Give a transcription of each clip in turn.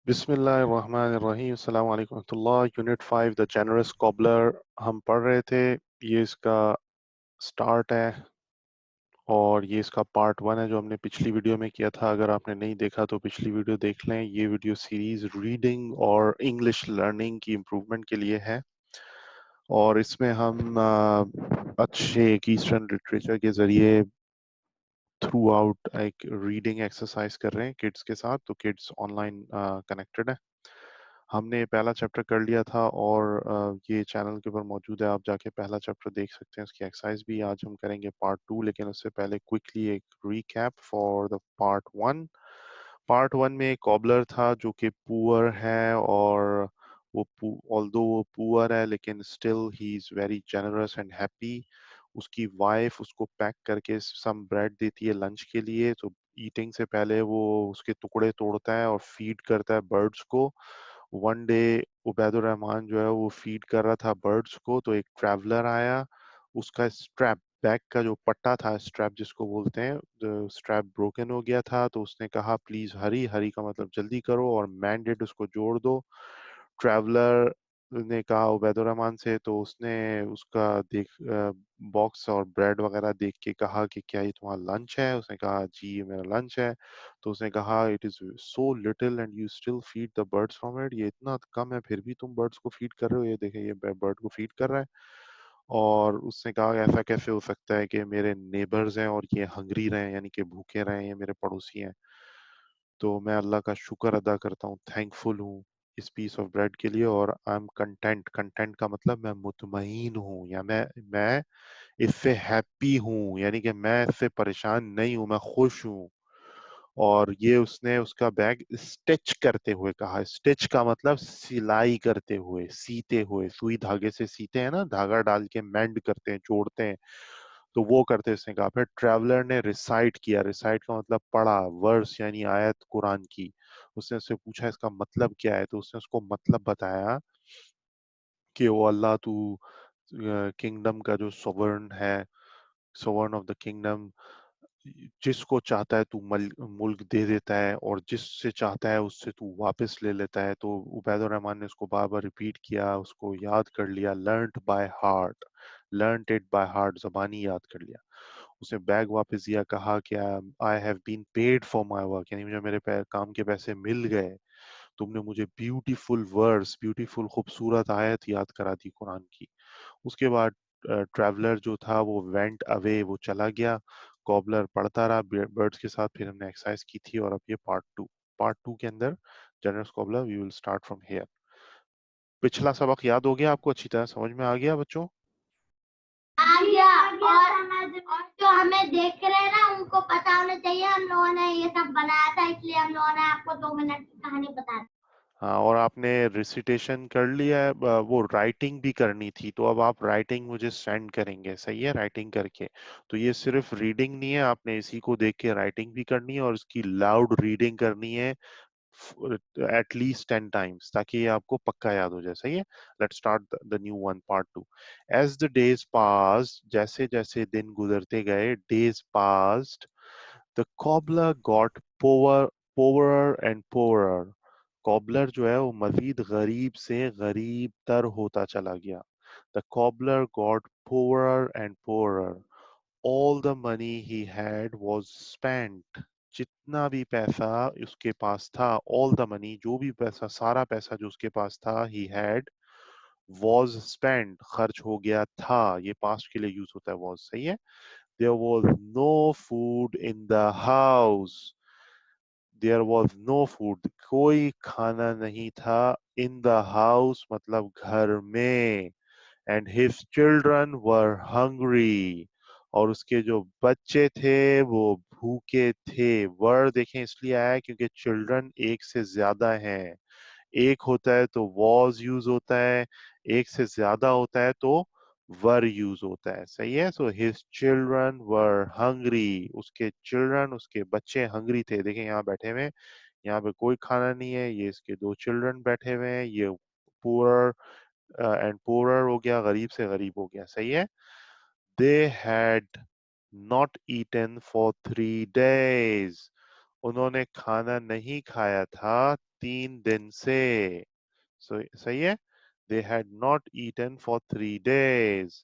बिस्मिल्लाहिर्रहमानिर्रहीम अस्सलाम वालेकुम रहमतुल्लाह। यूनिट 5 द जेनरस कॉबलर हम पढ़ रहे थे। ये इसका स्टार्ट है और ये इसका पार्ट 1 है जो हमने पिछली वीडियो में किया था। अगर आपने नहीं देखा तो पिछली वीडियो देख लें। ये वीडियो सीरीज रीडिंग और इंग्लिश लर्निंग की इम्प्रूवमेंट के लिए है और इसमें हम अच्छे एक ईस्टर्न लिटरेचर के जरिए थ्रू आउट एक रीडिंग एक्सरसाइज कर रहे हैं किड्स के साथ। तो किड्स ऑनलाइन कनेक्टेड है। हमने पहला चैप्टर कर लिया था और ये चैनल के ऊपर मौजूद है, आप जाके पहला चैप्टर देख सकते हैं। उसकी एक्सरसाइज भी आज हम करेंगे पार्ट 2, लेकिन उससे पहले क्विकली एक recap for the part 1। Part 1 में एक कॉबलर था जो कि पुअर है और वो ऑल्दो वो पुअर है लेकिन still he is very generous and happy. उसकी वाइफ उसको पैक करके सम ब्रेड देती है लंच के लिए। तो ईटिंग से पहले वो उसके टुकड़े तोड़ता है और फीड करता है बर्ड्स को। वन डे उबैदुर रहमान जो है वो फीड कर रहा था बर्ड्स को, तो एक ट्रैवलर आया। उसका स्ट्रैप, बैक का जो पट्टा था, स्ट्रैप जिसको बोलते हैं, जो स्ट्रैप ब्रोकन हो गया था। तो उसने कहा प्लीज हरी, हरी का मतलब जल्दी करो, और मैंडेट उसको जोड़ दो। ट्रैवलर ने कहा उबैदुर रहमान से, तो उसने उसका देख बॉक्स और ब्रेड वगैरह देख के कहा कि क्या ये तुम्हारा लंच है। उसने कहा जी ये मेरा लंच है। तो उसने कहा it is so little and you still feed the birds from it, ये इतना कम है फिर भी तुम बर्ड्स को फीड कर रहे हो, ये देखे ये बर्ड को फीड कर रहा है। और उसने कहा ऐसा कैसे हो सकता है कि मेरे नेबर्स हैं और ये हंगरी रहे, यानी कि भूखे रहे, ये मेरे पड़ोसी हैं। तो मैं अल्लाह का शुक्र अदा करता हूँ, थैंकफुल हूँ इस पीस ऑफ ब्रेड के लिए, और आई एम कंटेंट। कंटेंट का मतलब मैं मुतमईन हूँ, या मैं इससे हैप्पी हूँ, यानी कि मैं इससे परेशान नहीं हूँ, मैं खुश हूँ। और ये उसने उसका बैग स्टिच करते हुए कहा। स्टिच का मतलब सिलाई करते हुए, सीते हुए, सुई धागे से सीते हैं ना, धागा डाल के मेंड करते हैं, जोड़ते हैं, तो वो करते उसने कहा। फिर ट्रैवलर ने रिसाइट किया। रिसाइट का मतलब पढ़ा, वर्स यानी आयत कुरान की। उसने उससे पूछा इसका मतलब क्या है, तो उसने उसको मतलब बताया कि वो अल्लाह तू किंगडम का जो सोवरन है, सोवरन ऑफ द किंगडम, जिसको चाहता है तू मुल्क दे देता है और जिससे चाहता है उससे तू वापस ले लेता है। तो उबैदुर रहमान ने उसको बार बार रिपीट किया, उसको याद कर लिया, learned by heart, learned it by heart, जबानी याद कर लिया। उसने बैग वापस दिया, कहा कि I have been paid for my work, यानी मुझे मेरे काम के पैसे मिल गए। तुमने मुझे ब्यूटीफुल वर्ड्स, ब्यूटीफुल खूबसूरत आयत याद करा दी कुरान की। उसके बाद ट्रैवलर जो था वो वेंट अवे, वो चला गया। कॉबलर पढ़ता रहा बर्ड्स के साथ। फिर हमने एक्सरसाइज की थी और अब ये पार्ट टू के अंदर general cobbler we will start from here. पिछला सबक याद हो गया आपको, अच्छी तरह समझ में आ गया बच्चों? आ गया। और जो हमें देख रहे हैं ना उनको पता होना चाहिए हम लोगों ने ये सब बनाया था, इसलिए हम लोगों ने आपको 2 मिनट की कहानी बता दी। हाँ, और आपने रिसिटेशन कर लिया है, वो राइटिंग भी करनी थी, तो अब आप राइटिंग मुझे सेंड करेंगे, सही है, राइटिंग करके। तो ये सिर्फ रीडिंग नहीं है, आपने इसी को देख के राइटिंग भी करनी है और इसकी लाउड रीडिंग करनी है एटलीस्ट 10 टाइम्स, ताकि ये आपको पक्का याद हो जाए, सही है। Let's start the new one, part 2। As the days pass, जैसे जैसे दिन गुजरते गए, days passed, the cobbler got poorer and poorer. Cobbler जो है वो मजीद गरीब से गरीब तर होता चला गया। The cobbler got poorer and poorer. All the money he had was spent. जितना भी पैसा उसके पास था, ऑल द मनी, जो भी पैसा, सारा पैसा जो उसके पास था, ही हैड वाज स्पेंट, खर्च हो गया था। ये पास्ट के लिए यूज होता है वाज, सही है। There was no food in the house. There was no food, कोई खाना नहीं था। इन द हाउस मतलब घर में। And his children were hungry, और उसके जो बच्चे थे वो भूखे थे। वर्ड देखें इसलिए आया है क्योंकि चिल्ड्रन एक से ज्यादा हैं। एक होता है तो वॉज यूज होता है, एक से ज्यादा होता है तो वर यूज होता है, सही है। So his children were hungry, उसके चिल्ड्रन, उसके बच्चे हंग्री थे। देखें यहाँ बैठे हुए, यहाँ पे कोई खाना नहीं है, ये इसके दो चिल्ड्रन बैठे हुए हैं। ये पुअर एंड पुअरर हो गया, गरीब से गरीब हो गया, सही है। They had not eaten for 3 days, उन्होंने खाना नहीं खाया था 3 दिन से। सही है। They had not eaten for 3 days.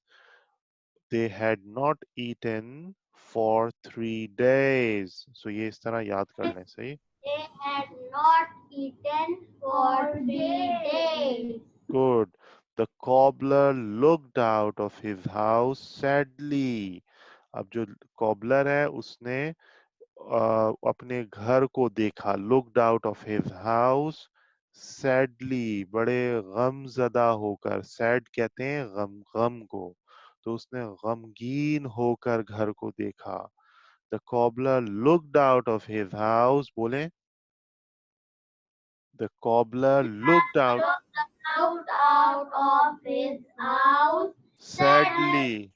They had not eaten for 3 days. So ये इस तरह याद कर लें। सही। They had not eaten for 3 days. Good. The cobbler looked out of his house sadly. अब जो cobbler है उसने अपने घर को देखा। Looked out of his house sadly, बड़े गमज़दा होकर। sad कहते हैं गम को। तो उसने गमगीन होकर घर को देखा। The cobbler looked out of his house, बोले। The cobbler looked out Looked out of his house sadly.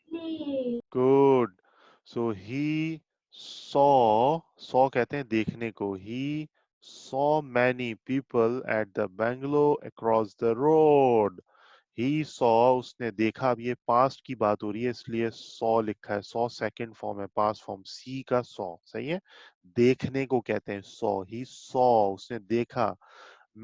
sadly. Good. So he saw कहते हैं देखने को। He saw many people at the bungalow across the road. He saw, उसने देखा। अब ये past की बात हो रही है इसलिए saw लिखा है। saw सेकंड फॉर्म है, पास्ट फॉर्म। see का saw। सही है। देखने को कहते हैं saw। He saw, उसने देखा।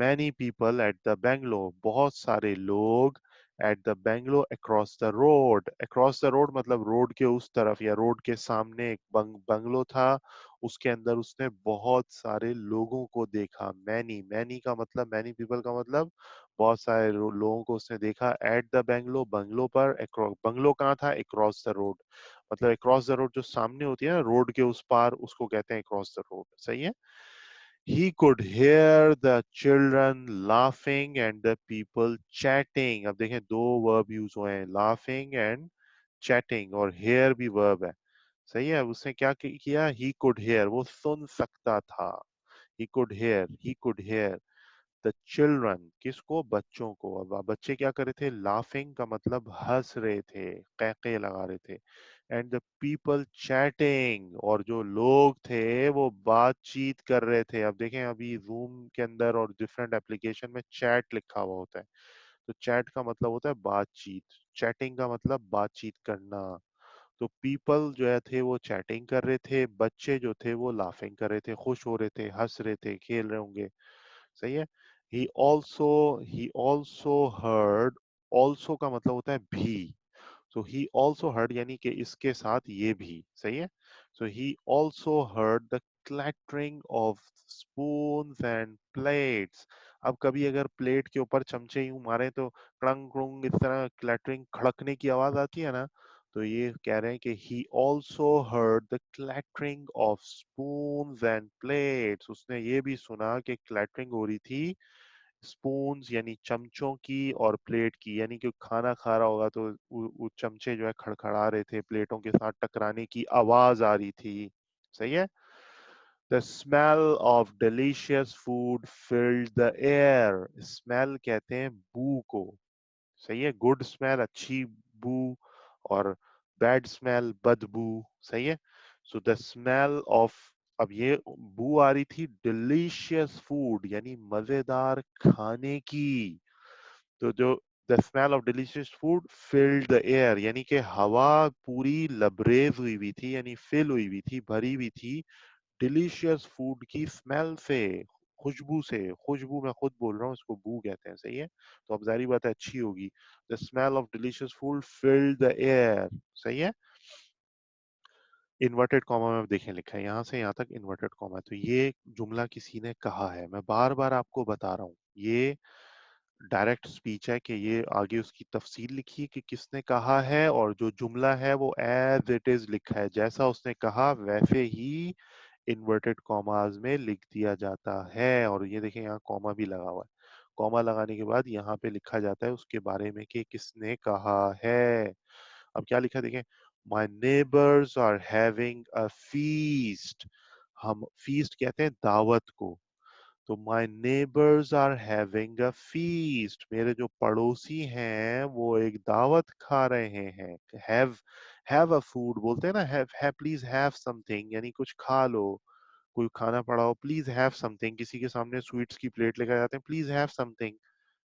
many people at the bungalow, बहुत सारे लोग at the bungalow across the road। across the road मतलब रोड के उस तरफ या रोड के सामने एक बंगलो था। उसके अंदर उसने बहुत सारे लोगों को देखा। many का मतलब many people का मतलब बहुत सारे लोगों को उसने देखा। at the bungalow, बंगलो पर। बंगलो कहाँ था? across the road मतलब across the road जो सामने होती है ना रोड के उस पार, उसको कहते हैं across the road। सही है। He could hear the children laughing and the people chatting। अब देखें दो verb यूज हुए हैं, laughing and chatting, और hear भी verb है। सही है। अब उसने क्या किया? He could hear, वो सुन सकता था। He could hear the children, किसको? बच्चों को। अब बच्चे क्या कर रहे थे? Laughing का मतलब हंस रहे थे, कैके लगा रहे थे। And the people chatting, और जो लोग थे वो बातचीत कर रहे थे। अब देखें अभी जूम के अंदर और डिफरेंट एप्लीकेशन में चैट लिखा हुआ होता है। तो चैट का मतलब होता है बातचीत। चैटिंग का मतलब बातचीत करना। तो पीपल जो है थे वो चैटिंग कर रहे थे। बच्चे जो थे वो लाफिंग कर रहे थे, खुश हो रहे थे, हंस रहे थे, खेल रहे होंगे। सही है। he also heard, also का मतलब होता है भी। So he also heard यानी कि इसके साथ ये भी। सही है। So he also heard the clattering of spoons and plates। अब कभी अगर प्लेट के ऊपर चमचे यूं मारे तो क्लंग क्लुंग इस तरह क्लैटरिंग, खड़कने की आवाज आती है ना। तो ये कह रहे हैं कि he also heard the clattering of spoons and plates। उसने ये भी सुना कि क्लैटरिंग हो रही थी स्पून्स यानी चमचों की और प्लेट की। यानी कि खाना खा रहा होगा तो वो चमचे जो है खड़खड़ा रहे थे, प्लेटों के साथ टकराने की आवाज आ रही थी। सही है। The smell of delicious food filled the air। Smell कहते हैं बू को। सही है। गुड स्मेल अच्छी बू, और बैड स्मेल बदबू। सही है। सो द स्मेल ऑफ, अब ये बू आ रही थी डिलीशियस फूड यानी मजेदार खाने की। तो जो the smell of delicious food filled the air यानी कि हवा पूरी लबरेज हुई हुई थी, यानी फिल हुई हुई थी, भरी हुई थी डिलीशियस फूड की स्मेल से, खुशबू से। खुशबू मैं खुद बोल रहा हूँ, इसको बू कहते हैं। सही है। तो अब जारी बात है अच्छी होगी। The smell of delicious food filled the air. सही है। इन्वर्टेड कॉमा में देखें लिखा है यहां से यहां तक इन्वर्टेड कॉमा है। तो ये जुमला किसी ने कहा है। मैं बार बार आपको बता रहा हूँ ये डायरेक्ट स्पीच है कि ये आगे उसकी तफसील लिखी है कि किसने कहा है, और जो जुमला है वो एज इट इज लिखा है। जैसा उसने कहा वैसे ही इन्वर्टेड कॉमास में लिख दिया जाता है। और ये देखें यहाँ कॉमा भी लगा हुआ है। कॉमा लगाने के बाद यहाँ पे लिखा जाता है उसके बारे में कि किसने कहा है। अब क्या लिखा देखें। My neighbors are having a feast। हम फीस्ट कहते हैं दावत को। तो my neighbors are having a feast। मेरे जो पड़ोसी हैं वो एक दावत खा रहे हैं। have a food बोलते हैं ना। have please have something यानी कुछ खा लो। कोई खाना पड़ा हो, प्लीज हैव समथिंग। किसी के सामने स्वीट्स की प्लेट लेकर जाते हैं, प्लीज हैव समथिंग।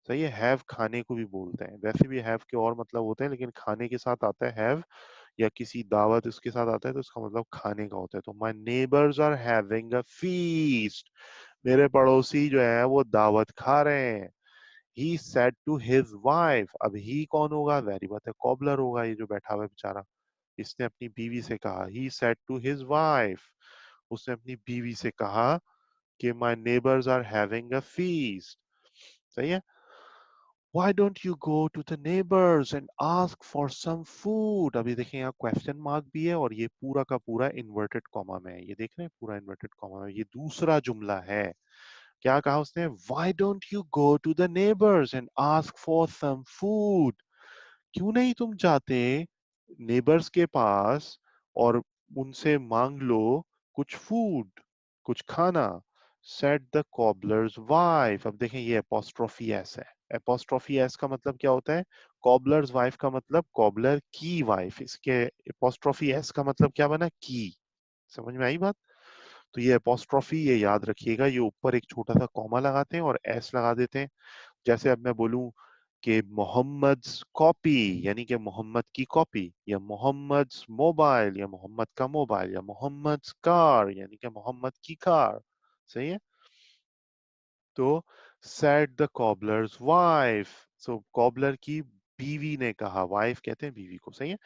सही है। हैव खाने को भी बोलते हैं। वैसे भी हैव के और मतलब होते हैं, लेकिन खाने के साथ आता है हैव, या किसी दावत इसके साथ आता है तो इसका मतलब खाने का होता है। तो my neighbours are having a feast. मेरे पड़ोसी जो है वो दावत खा रहे हैं। He said to his wife, अब ही कौन होगा? वैरी बात है, कॉबलर होगा, ये जो बैठा हुआ है बेचारा। इसने अपनी बीवी से कहा, he said to his wife, उसने अपनी बीवी से कहा कि my neighbors are having a feast। सही है। Why don't you go to the neighbors and ask for some food? अभी देखें यहाँ क्वेश्चन मार्क भी है और ये पूरा का पूरा इन्वर्टेड कॉमा में है। ये देख रहे हैं पूरा इन्वर्टेड कॉमा में, ये दूसरा जुमला है। क्या कहा उसने? Why don't you go to the neighbors and ask for some food? क्यों नहीं तुम जाते नेबर्स के पास और उनसे मांग लो कुछ फूड, कुछ खाना। Said the cobbler's wife. अब देखें ये एपोस्ट्रोफी एस है। एपोस्ट्रोफी एस का मतलब क्या होता है? कॉबलर्स वाइफ का मतलब कॉबलर की वाइफ। इसके एपोस्ट्रोफी एस का मतलब क्या बना? की। समझ में आई बात? तो ये एपोस्ट्रोफी, ये याद रखिएगा, ये ऊपर एक छोटा सा कॉमा लगाते हैं और एस लगा देते हैं। जैसे अब मैं बोलूं कि मोहम्मद्स कॉपी, यानी कि मोहम्मद की कॉपी, या मोहम्मद्स मोबाइल, या मोहम्मद का मोबाइल, या मोहम्मद्स कार, यानी कि मोहम्मद की कार। सही है। तो said the cobbler's wife, so cobbler की बीवी ने कहा, वाइफ कहते हैं बीवी को। सही है।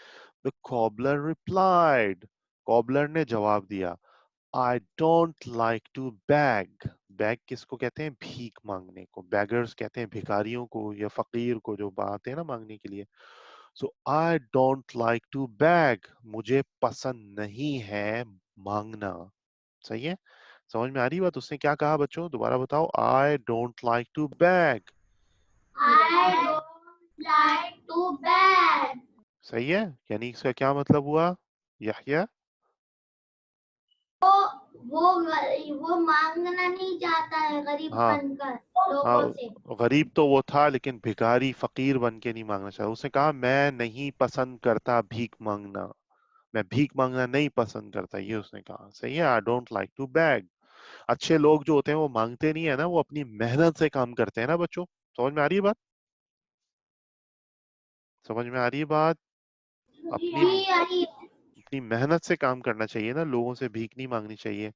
द कॉबलर रिप्लाइड, कॉबलर ने जवाब दिया, I don't like to beg। Bag किसको कहते हैं? भीख मांगने को। बेगर्स कहते हैं भिखारियों को या फकीर को जो आते हैं ना मांगने के लिए। So I don't like to beg, मुझे पसंद नहीं है मांगना। सही है। समझ में आ रही बात? उसने क्या कहा बच्चों? दोबारा बताओ। I don't like to beg। I don't like to beg। सही है। यानी इसका क्या मतलब हुआ याह्या? वो मांगना नहीं चाहता है गरीब हाँ बनकर हाँ, लोगों से। गरीब तो वो था लेकिन भिखारी फकीर बन के नहीं मांगना चाहता। उसने कहा मैं नहीं पसंद करता भीख मांगना, मैं भीख मांगना नहीं पसंद करता, ये उसने कहा। सही है। I don't like to beg. अच्छे लोग जो होते हैं वो मांगते नहीं है ना, वो अपनी मेहनत से काम करते हैं ना बच्चों। समझ में आ रही है बात? समझ में आ रही है बात? अपनी यही अपनी मेहनत से काम करना चाहिए ना, लोगों से भीख नहीं मांगनी चाहिए।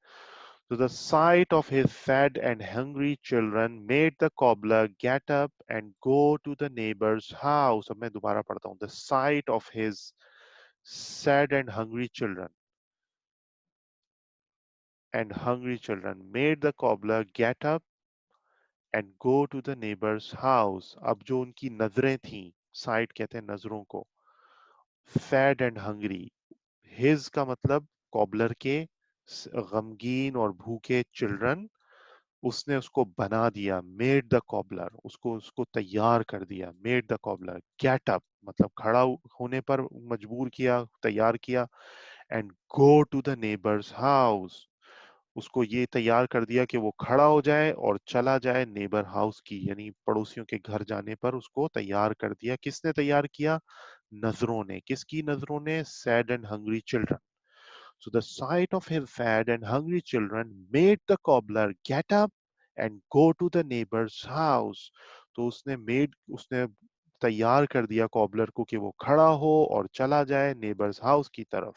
So the sight of his sad and hungry children made the cobbler get up and go to the neighbor's house। अब मैं दोबारा पढ़ता हूँ। The sight of his sad and hungry children made the cobbler get up and go to the neighbor's house। अब जो उनकी नजरें थीं, साइट कहते हैं नजरों को। sad and hungry, his का मतलब कॉबलर के गमगीन और भूखे चिल्ड्रन। उसने उसको बना दिया, मेड द कॉबलर, उसको उसको तैयार कर दिया। Made the cobbler get up मतलब खड़ा होने पर मजबूर किया, तैयार किया। And go to the neighbour's house, उसको ये तैयार कर दिया कि वो खड़ा हो जाए और चला जाए नेबर हाउस की, यानी पड़ोसियों के घर जाने पर उसको तैयार कर दिया। किसने तैयार किया? नजरों ने। किसकी नजरों ने? Sad and hungry children. So the sight of his sad and hungry children made the cobbler get up and go to the neighbor's house। तो उसने तैयार कर दिया कॉबलर को कि वो खड़ा हो और चला जाए नेबर्स हाउस की तरफ,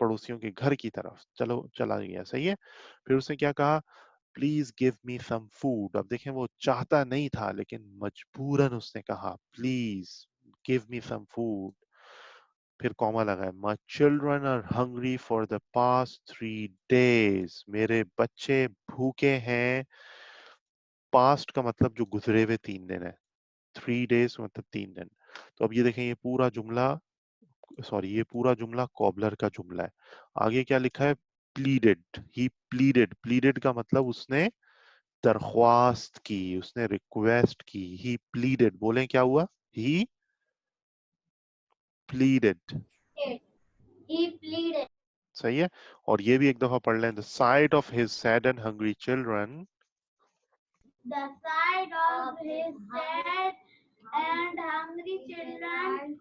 पड़ोसियों के घर की तरफ। चलो चला गया। सही है। फिर उसने क्या कहा? Please give me some food. अब देखें वो चाहता नहीं था लेकिन मजबूरन उसने कहा please give me some food. फिर कॉमा लगा है। My children are hungry for the past 3 days। मेरे बच्चे भूखे हैं। पास्ट का मतलब जो गुजरे हुए 3 दिन है। 3 days मतलब 3 दिन। तो अब ये देखें, ये पूरा जुमला, सॉरी ये पूरा जुमला कॉबलर का जुमला है। आगे क्या लिखा है? प्लीडेड, ही प्लीडेड। प्लीडेड का मतलब उसने दरख्वास्त की, उसने रिक्वेस्ट की। ही प्लीडेड, बोले क्या हुआ? ही प्लीडेड। he pleaded। सही है। और ये भी एक दफा पढ़ लें। The sight of his sad and hungry children The sight of his sad and hungry children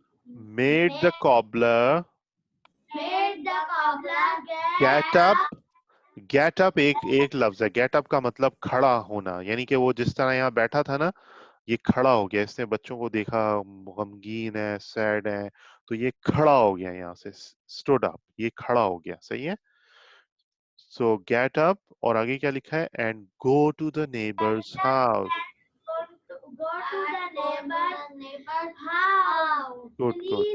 made the cobbler made the cobbler get get up. up। Get up एक एक लफ्ज है। गेट अप का मतलब खड़ा होना, यानी कि वो जिस तरह यहाँ बैठा था ना, ये खड़ा हो गया। इसने बच्चों को देखा, गमगीन है, सैड है, तो ये खड़ा हो गया यहाँ से। स्टूड अप, ये खड़ा हो गया। सही है। सो गेट अप और आगे क्या लिखा है, and go to the neighbour's house. Go to the neighbor's house. Good good.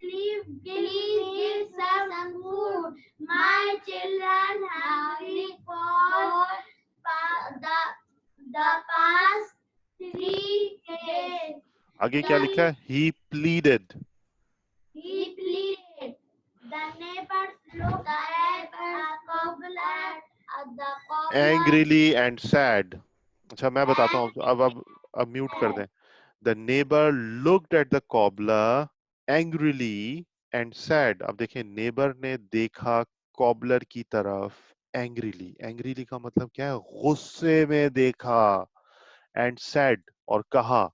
Please give some food. My children hungry for the past 3 days. आगे क्या लिखा है, he pleaded। He pleaded. The neighbors looked at the cobbler. The cobbler angrily and sad। अच्छा मैं बताता हूँ, अब mute कर दें। The neighbor looked at the cobbler angrily and said। अब देखिए, नेबर ने देखा कॉबलर की तरफ angrily। angrily का मतलब क्या है, गुस्से में देखा। and said और कहा,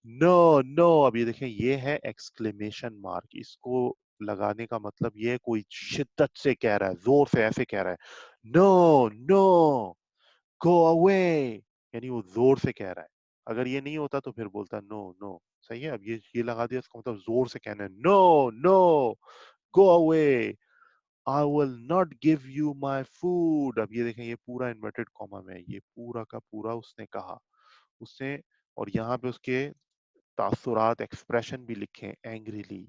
नो नो। अब ये देखें, ये है एक्सक्लेमेशन मार्क। इसको लगाने का मतलब ये है कोई शिद्दत से कह रहा है, जोर से ऐसे कह रहा है, नो नो गो अवे, यानी वो जोर से कह रहा है। अगर ये नहीं होता तो फिर बोलता नो नो। सही है। अब ये लगा दिया, इसका मतलब जोर से कहना है, no no go away, I will not give you my food. अब ये देखें, ये पूरा इन्वर्टेड कॉमा में है, ये पूरा का पूरा उसने कहा। उसने, और यहाँ पे उसके तासुरात एक्सप्रेशन भी लिखे हैं, angrily.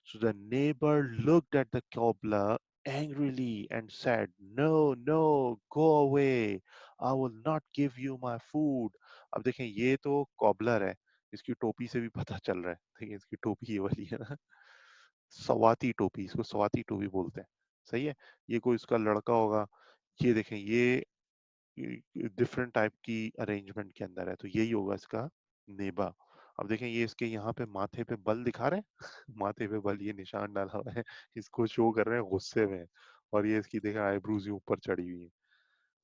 So the neighbor looked at the cobbler angrily and said, no, no, go away. I will not give you my food. अब देखें, ये तो कॉबलर है, इसकी टोपी से भी पता चल रहा है। देखिए, इसकी टोपी ये वाली है ना, सवाती टोपी, इसको सवाती टोपी बोलते हैं। सही है। ये कोई उसका लड़का होगा। ये देखें, ये डिफरेंट टाइप की अरेंजमेंट के अंदर है, तो यही होगा इसका नेबा। अब देखें, ये इसके यहाँ पे माथे पे बल दिखा रहे हैं माथे पे बल, ये निशान डाला हुआ है, इसको शो कर रहे हैं गुस्से में। और ये इसकी देखें आईब्रूज ऊपर चढ़ी हुई है।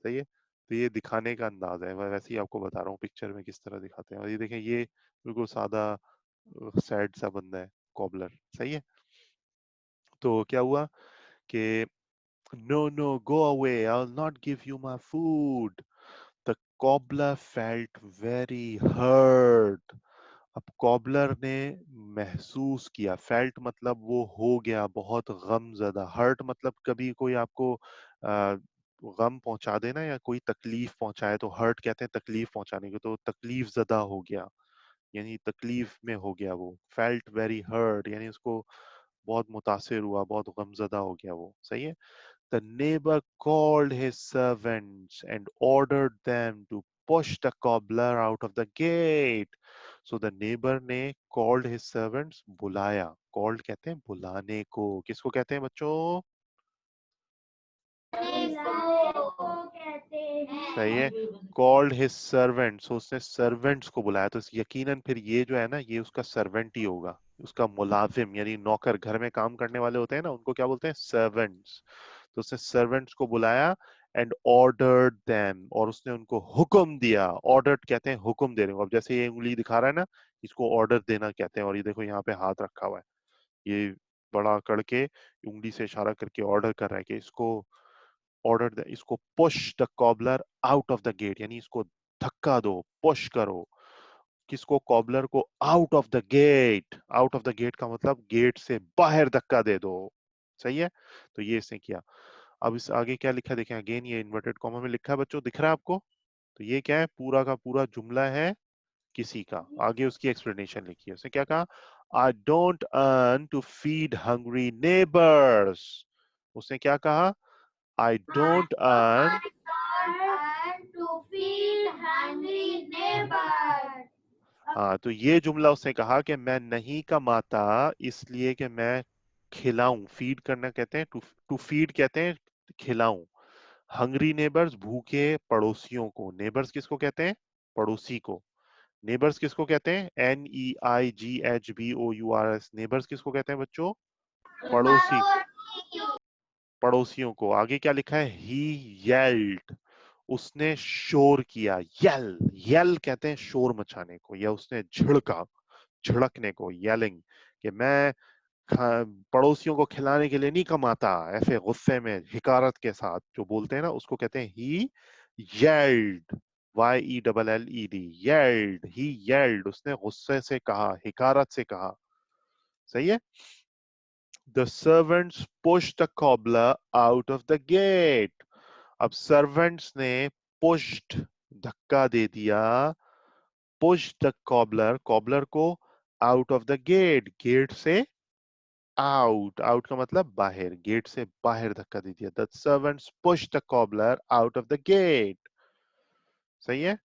सही है। तो ये दिखाने का अंदाज है, मैं वैसे ही आपको बता रहा हूँ पिक्चर में किस तरह दिखाते हैं। और ये देखें, ये बिल्कुल सादा सैड सा बंदा है, कॉबलर। सही है। तो क्या हुआ कि no no go away, I will not give you my food. The cobbler felt very hurt। अब कॉबलर ने महसूस किया, फेल्ट मतलब वो हो गया बहुत गमज़दा। हर्ट मतलब कभी कोई आपको गम पहुंचा देना या कोई तकलीफ पहुंचाए तो हर्ट कहते हैं तकलीफ पहुंचाने को। तो तकलीफ ज़दा हो गया, यानी तकलीफ में हो गया वो। फेल्ट वेरी हर्ट यानी उसको बहुत मुतासिर हुआ, बहुत गमज़दा हो गया वो। सही है। The neighbor called his servants and ordered them to push the cobbler out of the gate। So the neighbor ने called his servants, बुलाया। called कहते हैं बुलाने को। किसको कहते हैं बच्चों? कहते हैं। सही है। called his servants, so उसने servants को बुलाया। तो यकीनन फिर ये जो है ना, ये उसका servant ही होगा, उसका मुलाजिम यानी नौकर। घर में काम करने वाले होते हैं ना, उनको क्या बोलते हैं, servants। तो उसने servants को बुलाया एंड ordered them, और उसने उनको हुक्म दिया। ordered कहते हैं हुक्म देने को। अब जैसे ये उंगली दिखा रहा है ना, इसको ऑर्डर देना कहते हैं। और ये देखो यहाँ पे हाथ रखा हुआ है, ये बड़ा करके उंगली से इशारा करके ऑर्डर कर रहा है कि इसको ऑर्डर, इसको push the cobbler out of the gate, यानी इसको धक्का दो, पुश करो। किसको? कॉबलर को out of the gate. Out of the gate का मतलब गेट से बाहर धक्का दे दो। सही है। तो ये इसने किया। अब इस आगे क्या लिखा देखें, अगेन ये इन्वर्टेड कॉमा में लिखा है बच्चों, दिख रहा है आपको? तो ये क्या है, पूरा का पूरा जुमला है किसी का। आगे उसकी एक्सप्लेनेशन लिखी है। उसने क्या कहा, I don't earn to feed hungry neighbours. उसने क्या कहा, I don't earn. To feed hungry neighbors. हाँ, तो ये जुमला उसने कहा कि मैं नहीं कमाता इसलिए कि मैं खिलाऊं। फीड करना कहते हैं, टू फीड कहते हैं खिलाऊं। हंग्री नेबर्स, भूखे पड़ोसियों को। नेबर्स किसको कहते हैं? पड़ोसी को। नेबर्स किसको कहते हैं? NEIGHBOURS। नेबर्स किसको कहते हैं बच्चों? पड़ोसी, पड़ोसियों को। आगे क्या लिखा है, ही येल्ड, उसने शोर किया। येल, येल कहते हैं शोर मचाने को, या उसने झिड़का, झिड़कने को, येलिंग। कि मैं पड़ोसियों को खिलाने के लिए नहीं कमाता। ऐसे गुस्से में, हिकारत के साथ जो बोलते हैं ना, उसको कहते हैं ही येल्ड। YELLED, येल्ड, ही येल्ड, उसने गुस्से से कहा, हिकारत से कहा। सही है। The servants pushed the cobbler out of the gate। अब सर्वेंट्स ने पुश्ड, धक्का दे दिया, पुश द कॉबलर, कॉबलर को out of the gate, gate से आउट, आउट का मतलब बाहर, गेट से बाहर धक्का दे दिया। The servants push the cobbler out of the gate. सही है।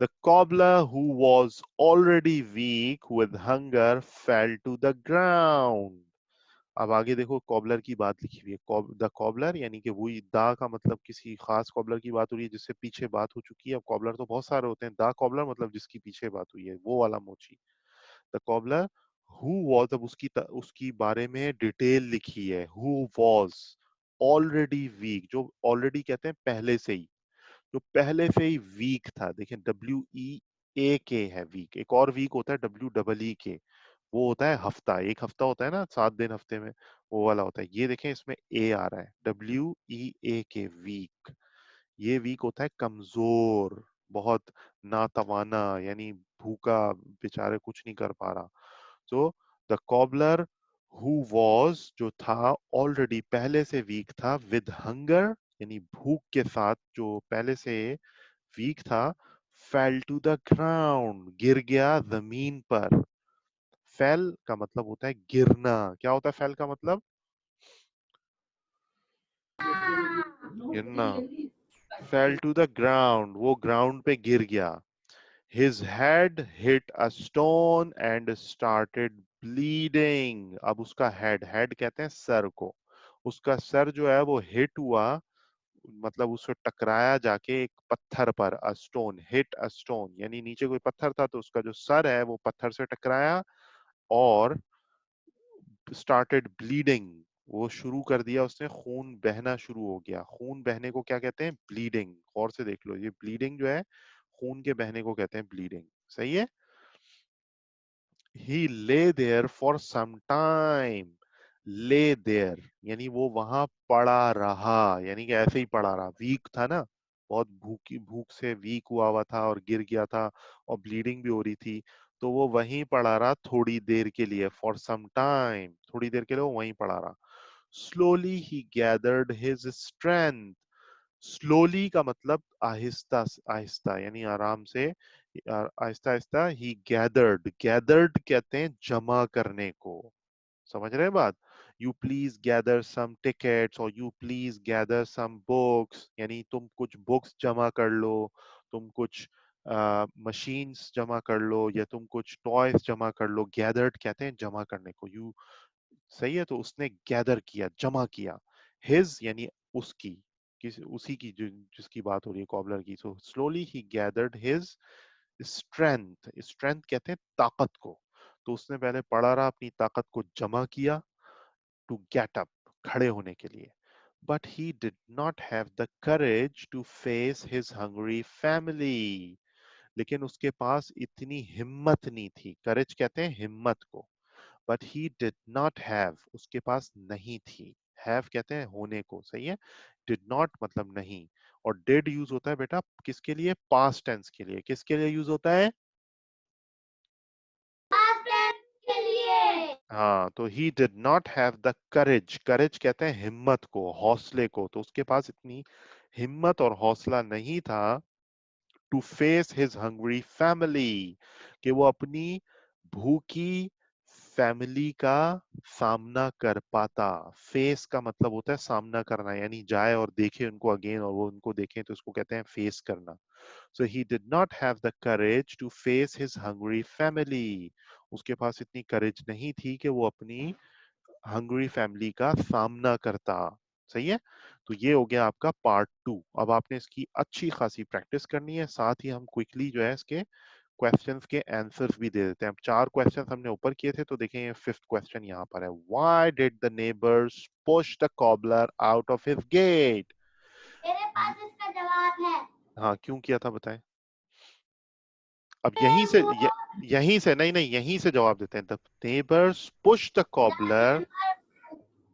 The cobbler who was already weak with hunger fell to the ground. अब आगे देखो कॉबलर की बात लिखी हुई है, द कॉबलर यानी कि वही, दा का मतलब किसी खास कॉबलर की बात हो रही है जिससे पीछे बात हो चुकी है। अब कॉबलर तो बहुत सारे होते हैं, दा कॉबलर मतलब जिसकी पीछे बात हुई है, वो वाला मोची। द कॉबलर हु वॉज, अब उसकी बारे में डिटेल लिखी है, हु वॉज ऑलरेडी वीक, जो ऑलरेडी कहते हैं पहले से ही, जो पहले से ही वीक था। देखें WEAK है वीक, एक और वीक होता है WEEK, वो होता है हफ्ता, एक हफ्ता होता है ना 7 दिन हफ्ते में, वो वाला होता है। ये देखें इसमें ए आ रहा है, WEAK वीक। ये वीक होता है कमजोर, बहुत नातवाना, यानी भूखा, बेचारे कुछ नहीं कर पा रहा। So the cobbler who was, जो था, ऑलरेडी पहले से वीक था, विद हंगर यानी भूख के साथ, जो पहले से वीक था, फेल टू द ग्राउंड, गिर गया जमीन पर। फेल का मतलब होता है गिरना। क्या होता है फेल का मतलब? गिरना। फेल टू द ग्राउंड, वो ग्राउंड पे गिर गया। His head hit a stone and started bleeding. अब उसका हेड कहते हैं सर को, उसका सर जो है वो हिट हुआ, मतलब उसको टकराया जाके एक पत्थर पर। A stone, hit a stone यानी नीचे कोई पत्थर था तो उसका जो सर है वो पत्थर से टकराया, और स्टार्टेड ब्लीडिंग, वो शुरू कर दिया उसने, खून बहना शुरू हो गया। खून बहने को क्या कहते हैं? ब्लीडिंग। और से देख लो, ये ब्लीडिंग जो है, खून के बहने को कहते हैं ब्लीडिंग। सही है। He lay there for some time. Lay there यानी वो वहां पड़ा रहा, यानी कि ऐसे ही पड़ा रहा, वीक था ना, बहुत भूख से वीक हुआ था और गिर गया था, और ब्लीडिंग भी हो रही थी, तो वो वहीं पड़ा रहा थोड़ी देर के लिए। फॉर सम टाइम, थोड़ी देर के लिए वो वहीं पड़ा रहा। स्लोली ही गैदर्ड हिज स्ट्रेंथ। स्लोली का मतलब आहिस्ता आहिस्ता, यानी आराम से, आहिस्ता आहिस्ता। ही गैदर्ड, गैदर्ड कहते हैं जमा करने को। समझ रहे हैं बात? You please gather some tickets, और you please gather some books, यानी तुम कुछ बुक्स जमा कर लो, तुम कुछ मशीन्स जमा कर लो, या तुम कुछ टॉयज जमा कर लो। गैदर्ड कहते हैं जमा करने को। यू, सही है। तो उसने गैदर किया, जमा किया। हिज यानी उसकी, किस, उसी की, जो जिसकी बात हो रही है कॉबलर की। सो स्लोली ही गैदर्ड हिज स्ट्रेंथ, स्ट्रेंथ कहते हैं ताकत को। तो उसने पहले पड़ा रहा, अपनी ताकत को जमा किया, टू गेट अप, खड़े होने के लिए। But he did not have the courage to face his hungry family. लेकिन उसके पास इतनी हिम्मत नहीं थी। करेज कहते हैं हिम्मत को। But he did not have, उसके पास नहीं थी। हैव कहते हैं होने को। सही है। डिड नॉट मतलब नहीं, और डिड यूज होता है बेटा किसके लिए? पास्ट टेंस के लिए। किसके लिए यूज होता है? के लिए। हाँ, तो he did not have the courage, courage कहते हैं हिम्मत को, हौसले को। तो उसके पास इतनी हिम्मत और हौसला नहीं था, to face his hungry family, कि वो अपनी भूखी फैमिली का सामना कर पाता। फेस का मतलब होता है सामना करना, यानी जाए और देखे उनको अगेन, और वो उनको देखें, तो उसको कहते हैं फेस करना। So he did not have the courage to face his hungry family. उसके पास इतनी करेज नहीं थी कि वो अपनी हंग्री फैमिली का सामना करता। सही है। तो ये हो गया आपका पार्ट 2। अब आपने इसकी अच्छी खासी प्रैक्टिस करनी है, साथ ही हम क्विकली जो है इसके क्वेश्चंस के आंसर्स भी दे देते हैं। अब 4 क्वेश्चंस हमने ऊपर किए थे, तो देखें ये 5th क्वेश्चन यहाँ पर है। Why did the neighbours push the cobbler out of his gate? मेरे पास इसका जवाब है। हाँ, क्यों किया था बताएं। अब यहीं से नहीं नहीं, यहीं से जवाब देते हैं। The neighbours push the cobbler,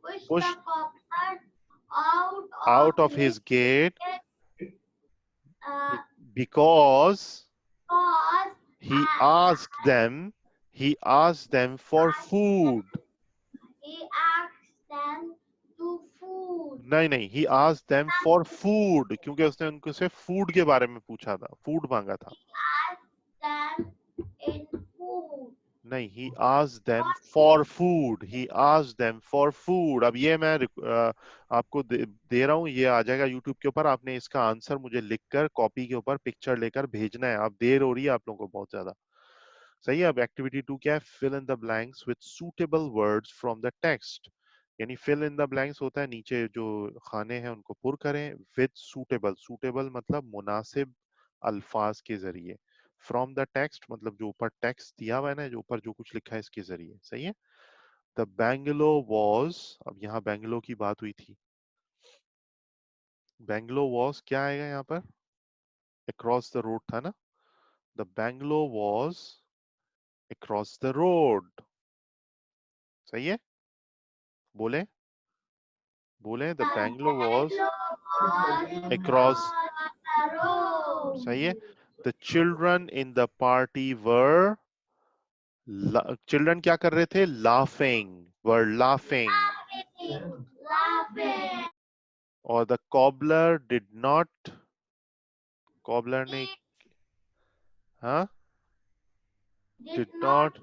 push the push cobbler out out of of his his gate gate because cause he asked them he asked them for food. he asked them to food. नहीं नहीं, he asked them for food, क्योंकि उसने उनको से food के बारे में पूछा था, फूड मांगा था। Them in food. नहीं, he asked them for food, he asked them for food। अब ये मैं आपको दे रहा हूँ, ये आ जाएगा यूट्यूब के ऊपर, आपने इसका आंसर मुझे लिखकर कॉपी के ऊपर पिक्चर लेकर भेजना है। आप देर हो रही है आप लोगों को बहुत ज्यादा। सही है। अब एक्टिविटी 2 क्या है? Fill in the blanks with suitable words from the text. यानी फिल इन द ब्लैंक्स होता है नीचे जो खाने हैं उनको पुर करें विद सूटेबल। सूटेबल मतलब मुनासिब अल्फाज के जरिए। फ्रॉम द टेक्स्ट मतलब जो ऊपर टेक्स्ट दिया हुआ है ना, जो ऊपर जो कुछ लिखा है इसके जरिए। सही है। द बैंगलो वॉज, अब यहाँ बैंगलो की बात हुई थी। बैंगलो वॉज क्या आएगा यहाँ पर? अक्रॉस द रोड था ना। The bungalow was across the road. सही है। बोले बोले द बैंगलो वॉज अक्रॉस। सही है। The children in the party were, children क्या कर रहे थे? Laughing, were laughing. और the cobbler did not, cobbler ने, हाँ, डिड नॉट।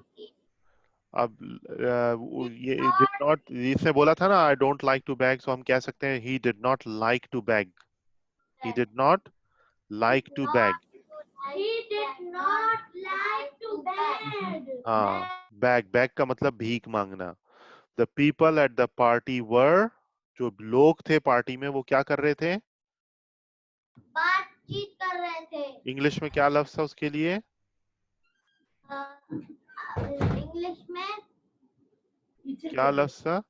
अब ये डिड नॉट, इसने बोला था ना I don't like to beg, so हम कह सकते हैं he did not like to beg. He did not like to beg. He did not like to beg. हाँ, बैग, बैग का मतलब भीख मांगना। The people at the party were, जो लोग थे पार्टी में वो क्या कर रहे थे? बातचीत कर रहे थे। इंग्लिश में क्या लफ्ज था उसके लिए? इंग्लिश में क्या लफ्ज था?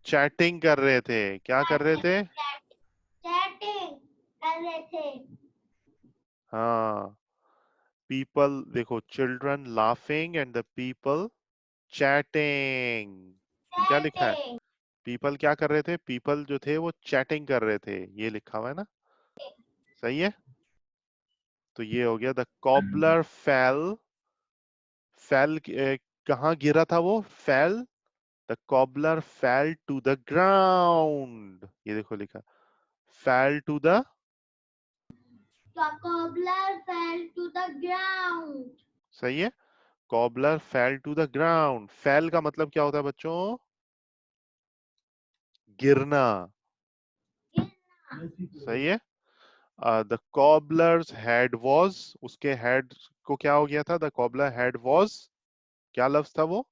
चैटिंग कर रहे थे। क्या कर रहे थे? चैटिंग कर रहे थे। हाँ, पीपल देखो, children laughing and the people chatting. क्या लिखा है? चैटिंग। पीपल क्या कर रहे थे? पीपल जो थे वो चैटिंग कर रहे थे, ये लिखा हुआ है ना। सही है। तो ये हो गया द कॉबलर फेल। फेल कहाँ गिरा था वो? Fell, the cobbler fell to the ground. ये देखो लिखा, fell to the. The cobbler fell to the ground. सही है। Cobbler fell to the ground. Fell का मतलब क्या होता है बच्चों? गिरना। सही है। द कॉबलर्स हेड वॉज, उसके हेड को क्या हो गया था? द कॉबलर हेड वॉज, क्या लफ्ज था वो?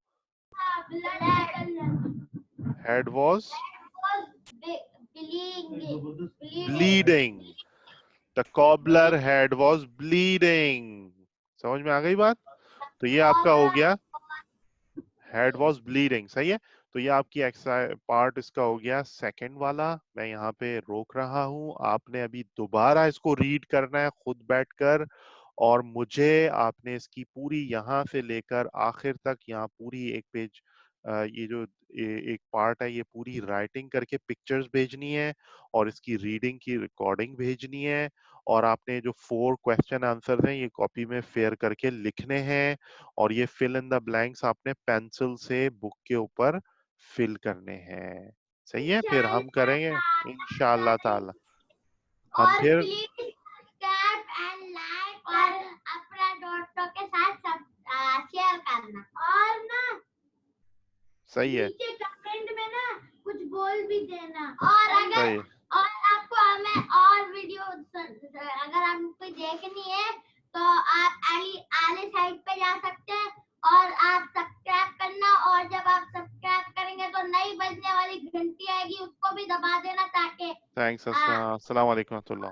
Head was bleeding. The cobbler head was bleeding. समझ में आ गई बात? तो ये आपका हो गया हेड वॉज ब्लीडिंग। सही है। तो ये आपकी एक्सरसाइज पार्ट इसका हो गया सेकंड वाला। मैं यहाँ पे रोक रहा हूँ, आपने अभी दोबारा इसको रीड करना है खुद बैठकर, और मुझे आपने इसकी पूरी यहाँ से लेकर आखिर तक, यहाँ पूरी एक पेज, ये जो एक पार्ट है ये पूरी राइटिंग करके पिक्चर्स भेजनी है, और इसकी रीडिंग की रिकॉर्डिंग भेजनी है, और आपने जो 4 क्वेश्चन आंसर हैं ये कॉपी में फेयर करके लिखने हैं, और ये फिल इन द ब्लैंक्स आपने पेंसिल से बुक के ऊपर फिल करने हैं। सही है। फिर हम करेंगे इंशाल्लाह ताला। हम और फिर प्लीज सब्सक्राइब एंड लाइक और अपना दोस्तों के साथ सब शेयर करना, और ना सही है। नीचे कमेंट में ना कुछ बोल भी देना। और अगर सही है। और आपको हमें और वीडियो अगर आपको देखनी है तो आप आले साइड पे जा सकते हैं और आप सब्सक्राइब करना, और जब आप सब्सक्राइब करेंगे तो नई बजने वाली घंटी आएगी उसको भी दबा देना ताकि थैंक्स। अस्सलाम वालेकुम।